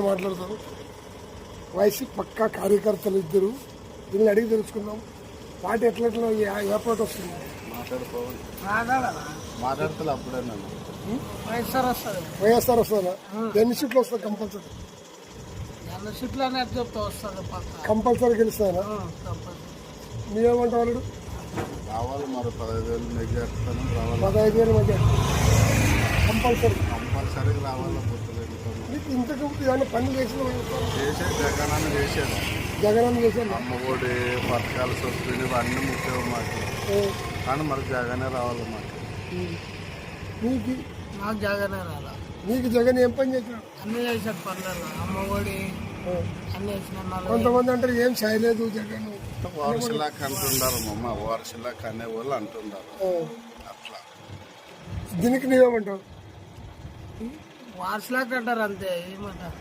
మాట్లాడతారు. వైసీ పక్కా కార్యకర్తలు ఇద్దరు దీన్ని అడిగి తెలుసుకుందాం. పార్టీ ఎట్లా ఏర్పాటు వస్తుంది. మాట్లాడతారు అప్పుడే వైఎస్ఆర్ వస్తుందా? ఎన్ని సీట్లు వస్తుంది కంపల్సరీ? కంపల్సరీ గెలుస్తారా? మీరేమంటారు? రావాలి మరి 15,000 మెజార్టీతోనే రావాలి. 15,000 మధ్య కంపల్సరీగా రావాలి. మీకు ఇంతకు ఏమైనా పని చేసిన జగనాన్ని చేసేది. జగనాన్ని చేశాను. అమ్మఒడి పథకాలు సబ్సిడీ అన్నీ ముఖ్యం మాకు. కానీ మరి జగనే రావాలి మాకు. మీకు నాకు జగనే రాలా. మీకు జగన్ ఏం పని చేసినాడు? అన్ని చేశాడు పనులలో. అమ్మఒడి అన్ని వేసిన. కొంతమంది అంటారు ఏం చేయలేదు జగన్. వారసులాక్ అంటుండారు అమ్మ, వారసులాక్ అనే వాళ్ళు అంటుండారు. అట్లా దీనికి నీవేమంటావు? వార్షలాక్ అంటారు అంతే, ఏమంటారు.